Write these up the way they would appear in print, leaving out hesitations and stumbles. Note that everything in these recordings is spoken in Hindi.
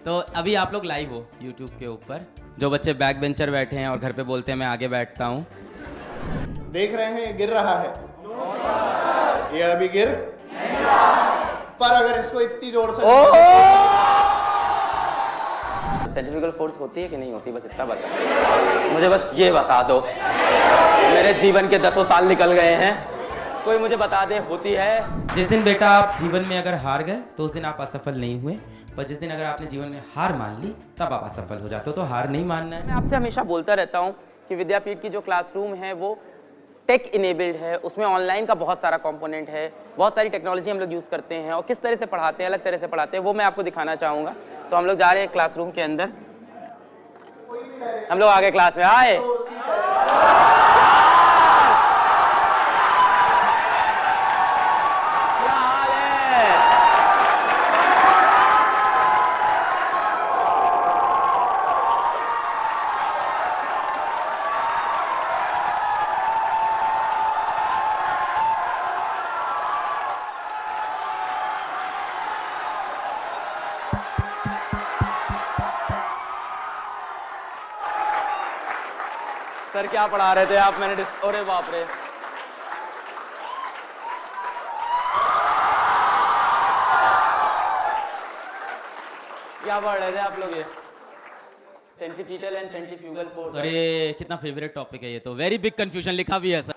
तो अभी आप लोग लाइव हो YouTube के ऊपर। जो बच्चे बैक बेंचर बैठे हैं और घर पे बोलते हैं मैं आगे बैठता हूँ, देख रहे हैं ये गिर रहा है, ये अभी गिर पर अगर इसको इतनी जोर से सेंट्रीफ्यूगल फोर्स होती है कि नहीं होती, बस इतना बता मुझे, बस ये बता दो। मेरे जीवन के 10 साल निकल गए हैं, कोई मुझे बता दे होती है। जिस दिन बेटा आप जीवन में अगर हार गए तो उस दिन आप असफल नहीं हुए, पर जिस दिन अगर आपने जीवन में हार मान ली तब आप असफल हो जाते हो। तो हार नहीं मानना है। मैं आपसे हमेशा बोलता रहता हूँ कि विद्यापीठ की जो क्लासरूम है वो टेक इनेबल्ड है, उसमें ऑनलाइन का बहुत सारा कंपोनेंट है, बहुत सारी टेक्नोलॉजी हम लोग यूज़ करते हैं और किस तरह से पढ़ाते हैं, अलग तरह से पढ़ाते हैं, वो मैं आपको दिखाना चाहूँगा। तो हम लोग जा रहे हैं क्लासरूम के अंदर, हम लोग आगे क्लास में आए। क्या हाल है? सर क्या पढ़ा रहे थे आप? मैंने अरे बाप रे, क्या पढ़ रहे थे आप लोग? ये सेंट्रीपिटल एंड सेंट्रीफ्यूगल फोर्स। अरे कितना फेवरेट टॉपिक है ये तो। वेरी बिग कंफ्यूजन लिखा भी है सर।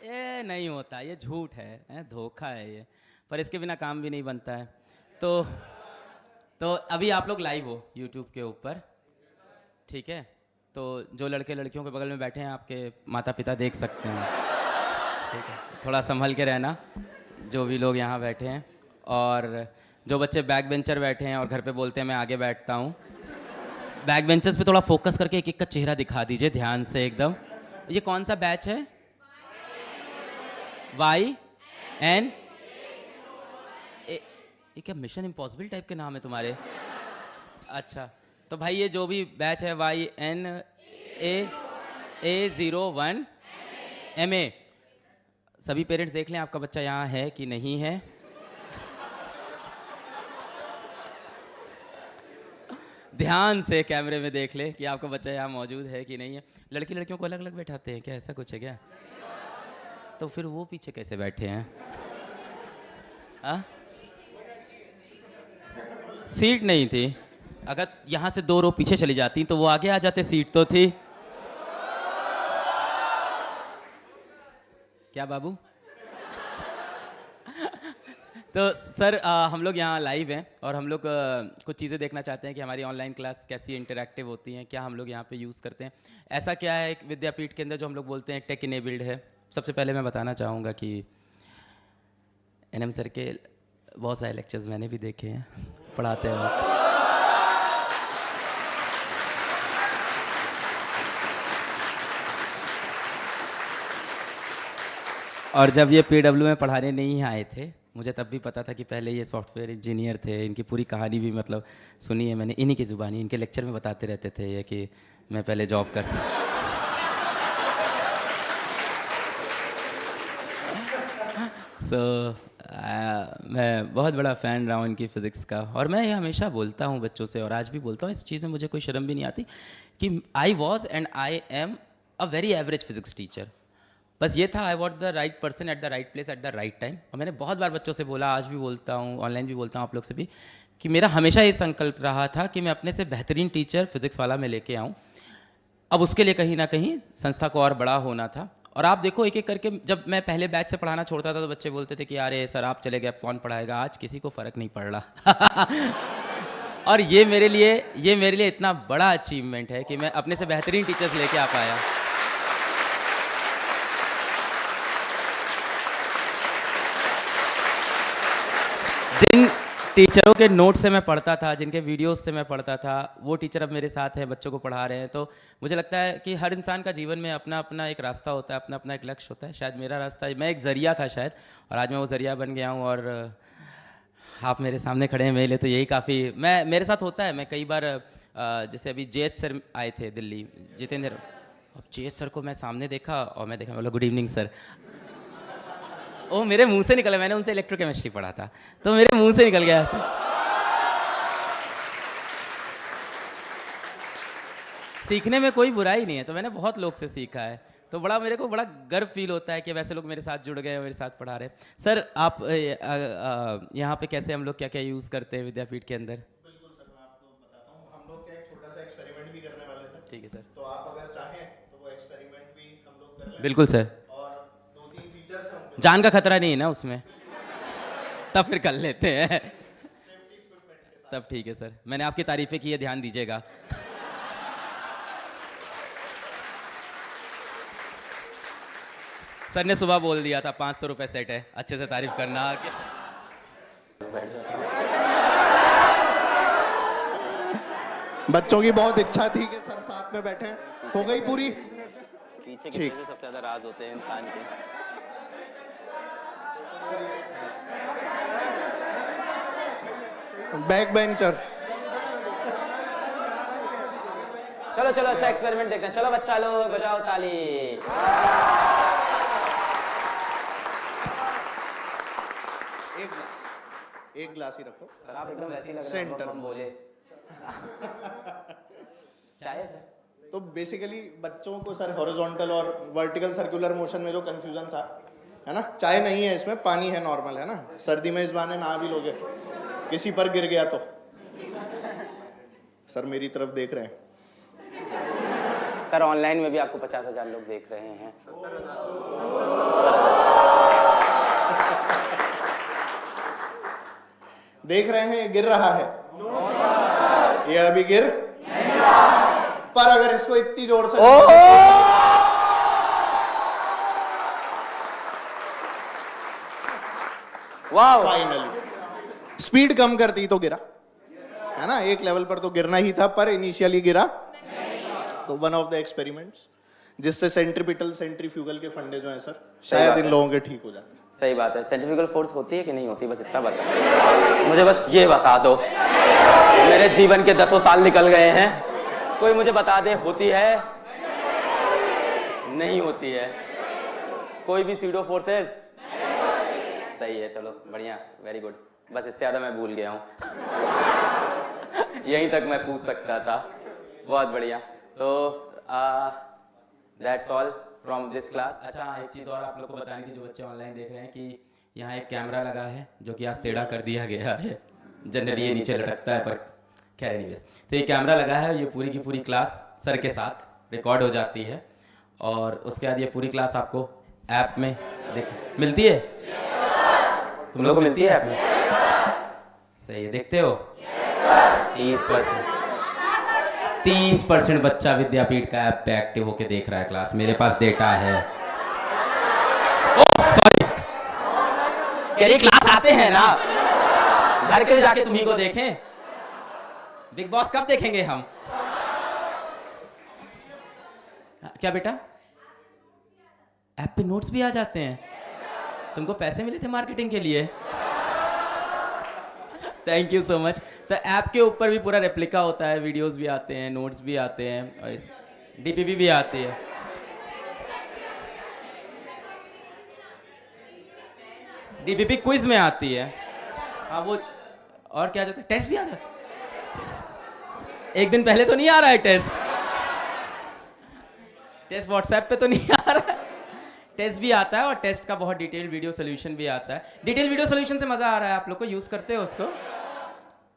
ये नहीं होता, ये झूठ है, धोखा है ये, पर इसके बिना काम भी नहीं बनता है। तो अभी आप लोग लाइव हो YouTube के ऊपर, ठीक है? तो जो लड़के लड़कियों के बगल में बैठे हैं आपके माता पिता देख सकते हैं, ठीक है? थोड़ा संभल के रहना, जो भी लोग यहाँ बैठे हैं। और जो बच्चे बैक बेंचर बैठे हैं और घर पे बोलते हैं मैं आगे बैठता हूँ, बैक बेंचर्स पे थोड़ा फोकस करके एक एक का चेहरा दिखा दीजिए ध्यान से एकदम। ये कौन सा बैच है? YN, ये क्या मिशन इम्पॉसिबल टाइप के नाम है तुम्हारे? अच्छा, तो भाई ये जो भी बैच है YNA01 MA, सभी पेरेंट्स देख लें आपका बच्चा यहाँ है कि नहीं है। ध्यान से कैमरे में देख ले कि आपका बच्चा यहाँ मौजूद है कि नहीं है। लड़की लड़कियों को अलग अलग बैठाते हैं क्या? ऐसा कुछ है क्या? तो फिर वो पीछे कैसे बैठे हैं? सीट नहीं थी। अगर यहाँ से 2 रो पीछे चली जाती तो वो आगे आ जाते, सीट तो थी। क्या बाबू? तो सर हम लोग यहाँ लाइव हैं और हम लोग कुछ चीज़ें देखना चाहते हैं कि हमारी ऑनलाइन क्लास कैसी इंटरैक्टिव होती हैं, क्या हम लोग यहाँ पे यूज़ करते हैं। ऐसा क्या है विद्यापीठ के अंदर जो हम लोग बोलते हैं टेक इनेबल्ड है। सबसे पहले मैं बताना चाहूँगा कि NM सर के बहुत सारे लेक्चर्स मैंने भी देखे हैं पढ़ाते वक्त। और जब ये PW में पढ़ाने नहीं आए थे, मुझे तब भी पता था कि पहले ये सॉफ्टवेयर इंजीनियर थे। इनकी पूरी कहानी भी मतलब सुनी है मैंने, इन्हीं की ज़ुबानी। इनके लेक्चर में बताते रहते थे ये कि मैं पहले जॉब करता। मैं बहुत बड़ा फ़ैन रहा हूँ इनकी फ़िज़िक्स का, और मैं ये हमेशा बोलता हूँ बच्चों से और आज भी बोलता हूँ, इस चीज़ में मुझे कोई शर्म भी नहीं आती कि I was and I am a very average physics teacher. बस ये था, I what the right person at the right place at the right time. और मैंने बहुत बार बच्चों से बोला, आज भी बोलता हूँ, ऑनलाइन भी बोलता हूँ आप लोग से भी, कि मेरा हमेशा ये संकल्प रहा था कि मैं अपने से बेहतरीन टीचर फिज़िक्स वाला मैं लेके आऊँ। अब उसके लिए कहीं ना कहीं संस्था को और बड़ा होना था। और आप देखो एक एक करके, जब मैं पहले बैच से पढ़ाना छोड़ता था तो बच्चे बोलते थे कि अरे सर आप चले गए, अब कौन पढ़ाएगा। आज किसी को फ़र्क नहीं पड़ रहा। और ये मेरे लिए इतना बड़ा अचीवमेंट है कि मैं अपने से बेहतरीन टीचर्स लेके आ पाया। जिन टीचरों के नोट से मैं पढ़ता था, जिनके वीडियोस से मैं पढ़ता था, वो टीचर अब मेरे साथ हैं, बच्चों को पढ़ा रहे हैं। तो मुझे लगता है कि हर इंसान का जीवन में अपना अपना एक रास्ता होता है, अपना अपना एक लक्ष्य होता है। शायद मेरा रास्ता, मैं एक ज़रिया था शायद, और आज मैं वो ज़रिया बन गया हूँ। और आप मेरे सामने खड़े हैं मेरे लिए तो यही काफ़ी। मेरे साथ होता है, मैं कई बार जैसे अभी JH सर आए थे दिल्ली, जितेंद्र, अब JH सर को मैं सामने देखा और मैं देखा, बोला गुड इवनिंग सर। वो मेरे मुंह से निकला, मैंने उनसे इलेक्ट्रोकेमिस्ट्री पढ़ा था तो मेरे मुंह से निकल गया। सीखने में कोई बुराई नहीं है, तो मैंने बहुत लोग से सीखा है, तो बड़ा मेरे को बड़ा गर्व फील होता है कि वैसे लोग मेरे साथ जुड़ गए हैं, मेरे साथ पढ़ा रहे हैं। सर आप यहाँ पे कैसे हम लोग क्या क्या यूज़ करते हैं विद्यापीठ के अंदर? बिल्कुल सर, मैं आपको बताता हूँ। हम लोग क्या एक छोटा सा एक्सपेरिमेंट भी करने वाले थे। ठीक है सर। तो आप अगर चाहें तो वो एक्सपेरिमेंट भी हम लोग कर लें। बिल्कुल सर। और 2-3 फीचर्स हैं उनके। जान का खतरा नहीं है ना उसमें? तब फिर कर लेते हैं। तब ठीक है सर, मैंने आपकी तारीफें की है, ध्यान दीजिएगा। सर ने सुबह बोल दिया था 500 रुपए सेट है, अच्छे से तारीफ करना। बच्चों की बहुत इच्छा थी कि सर साथ में बैठे, हो गई पूरी। पीछे के ठीक। पीछे सबसे ज्यादा राज होते हैं इंसान के। Back bencher. चलो चलो अच्छा एक्सपेरिमेंट देखते हैं। चलो बच्चा लोग बजाओ ताली। एक ग्लास ही रखो। सर आप एकदम वैसे ही लग रहे हैं सेंटर। हम बोले। चाय सर। तो बेसिकली बच्चों को सर हॉरिजॉन्टल और वर्टिकल सर्कुलर मोशन में जो कंफ्यूजन था, है ना, चाय नहीं है इसमें, पानी है, नॉर्मल है ना। सर्दी में इस बहाने नहा भी लोगे, किसी पर गिर गया तो। सर मेरी तरफ देख रहे हैं। सर ऑनलाइन में भी आपको 50,000 लोग देख रहे हैं। देख रहे हैं, ये गिर रहा है। ये अभी गिर पर अगर इसको इतनी जोर से वाह, फाइनली स्पीड कम कर दी तो गिरा, है ना। एक लेवल पर तो गिरना ही था, पर इनिशियली गिरा। तो वन ऑफ द एक्सपेरिमेंट्स जिससे सेंट्रीपिटल सेंट्रीफ्यूगल के फंडे जो हैं सर, शायद इन लोगों के ठीक हो जाते हैं। सही बात है। सेंट्रीफ्यूगल फोर्स होती है कि नहीं होती, बस इतना बता मुझे, बस ये बता दो। मेरे जीवन के 10 साल निकल गए हैं, कोई मुझे बता दे होती है नहीं होती है? कोई भी सीडो फोर्सेस? सही है, चलो बढ़िया, वेरी गुड। बस इससे ज्यादा मैं भूल गया हूँ। यहीं तक मैं पूछ सकता था। बहुत बढ़िया। तो that's all from this class. अच्छा हाँ, एक चीज़ और आप लोग को बतानी थी जो बच्चे ऑनलाइन देख रहे हैं कि यहाँ एक कैमरा लगा है जो कि आज टेढ़ा कर दिया गया है। जनरली ये नीचे लटकता है, पर खैर एनीवेज। तो ये कैमरा लगा है, ये पूरी की पूरी क्लास सर के साथ रिकॉर्ड हो जाती है और उसके बाद ये पूरी क्लास आपको ऐप में देख मिलती है। तुम लोग को मिलती है ऐप में? सही है, देखते हो? 30% बच्चा विद्यापीठ का ऐप पे एक्टिव होके देख रहा है क्लास। मेरे पास डेटा है। ओह सॉरी, कह रही क्लास आते हैं ना, घर के जाके तुम्ही को देखें। बिग बॉस कब देखेंगे हम? क्या बेटा, ऐप पे नोट्स भी आ जाते हैं? तुमको पैसे मिले थे मार्केटिंग के लिए? Thank you so much. तो ऐप के ऊपर भी पूरा रेप्लिका होता है, वीडियोस भी आते हैं, नोट्स भी आते हैं और डीपीपी भी आती है। डीपीपी क्विज में आती है। हाँ वो, और क्या जाता है, टेस्ट भी आ जाता है। एक दिन पहले तो नहीं आ रहा है टेस्ट। टेस्ट व्हाट्सएप पे तो नहीं आ रहा है, टेस्ट भी आता है और टेस्ट का बहुत डिटेल वीडियो सोल्यूशन भी आता है। डिटेल वीडियो सोल्यूशन से मज़ा आ रहा है, आप लोग को यूज़ करते हो उसको?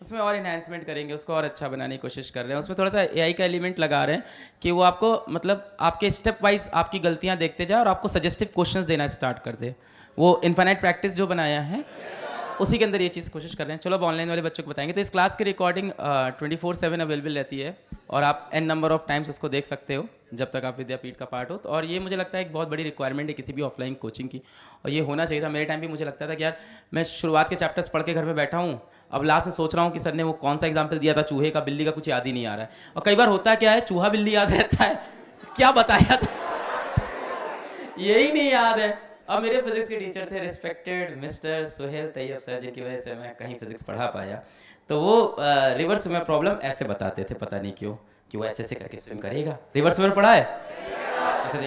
उसमें और इन्हांसमेंट करेंगे, उसको और अच्छा बनाने की कोशिश कर रहे हैं। उसमें थोड़ा सा एआई का एलिमेंट लगा रहे हैं कि वो आपको मतलब आपके स्टेप वाइज आपकी गलतियां देखते जाए और आपको सजेस्टिव क्वेश्चंस देना स्टार्ट कर दे। वो इनफाइनाइट प्रैक्टिस जो बनाया है उसी के अंदर ये चीज़ कोशिश कर रहे हैं। चलो अब ऑनलाइन वाले बच्चों को बताएंगे। तो इस क्लास की रिकॉर्डिंग 24/7 अवेलेबल रहती है और आप n नंबर ऑफ टाइम्स उसको देख सकते हो जब तक आप विद्यापीठ का पार्ट हो। तो और ये मुझे लगता है एक बहुत बड़ी रिक्वायरमेंट है किसी भी ऑफलाइन कोचिंग की, और ये होना चाहिए था। मेरे टाइम भी मुझे लगता था कि यार मैं शुरुआत के चैप्टर्स पढ़ के घर में बैठा हूँ, अब लास्ट में सोच रहा हूँ कि सर ने वो कौन सा एग्जाम्पल दिया था, चूहे का, बिल्ली का, कुछ याद ही नहीं आ रहा है। और कई बार होता क्या है, चूहा बिल्ली याद रहता है, क्या बताया था यही नहीं याद है। अब मेरे फिजिक्स के टीचर थे respected mister Suhail Tayyab sir, जिनकी वजह से मैं कहीं फिजिक्स पढ़ा पाया। तो वो रिवर्स में प्रॉब्लम ऐसे बताते थे, पता नहीं क्यों, कि वो ऐसे करके स्विम करेगा। रिवर्स में पढ़ा है,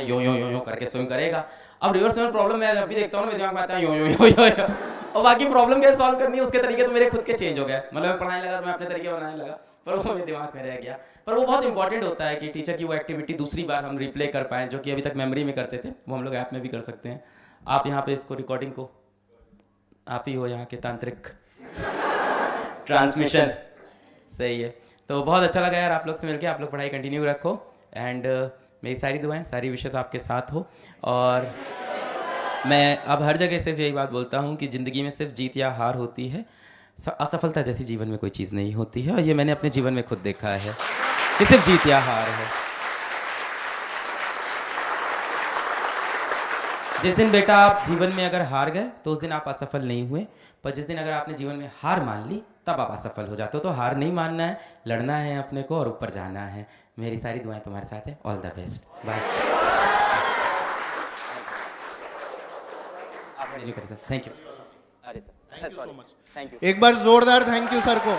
यो यो यो यो करके स्विम करेगा। अब रिवर्स में प्रॉब्लम मैं जब भी देखता हूँ ना, मेरे दिमाग में आता है यो यो यो यो यो। और बाकी प्रॉब्लम कैसे सॉल्व करनी है उसके तरीके तो मेरे खुद के चेंज हो गए। मतलब मैं पढ़ाने लगा तो मैं अपने तरीके बनाने लगा, पर वो मेरे दिमाग में रह गया। पर वो बहुत इंपॉर्टेंट होता है कि टीचर की वो एक्टिविटी दूसरी बार हम रिप्ले कर पाएँ, जो कि अभी तक मेमोरी में करते थे वो हम लोग ऐप में भी कर सकते हैं। आप यहाँ पे इसको रिकॉर्डिंग को, आप ही हो यहाँ के तांत्रिक ट्रांसमिशन। सही है, तो बहुत अच्छा लगा यार आप लोग से मिलके। आप लोग पढ़ाई कंटिन्यू रखो एंड मेरी सारी दुआएं, सारी विशेष आपके साथ हो। और मैं अब हर जगह सिर्फ यही बात बोलता हूँ कि ज़िंदगी में सिर्फ जीत या हार होती है, असफलता जैसी जीवन में कोई चीज़ नहीं होती है। और ये मैंने अपने जीवन में खुद देखा है कि सिर्फ जीत या हार है। जिस दिन बेटा आप जीवन में अगर हार गए तो उस दिन आप असफल नहीं हुए, पर जिस दिन अगर आपने जीवन में हार मान ली तब आप असफल हो जाते हो। तो हार नहीं मानना है, लड़ना है अपने को और ऊपर जाना है। मेरी सारी दुआएं तुम्हारे साथ है। All the best, bye. Thank you. अरे sir, thank you so much. Thank you. एक बार जोरदार थैंक यू सर को।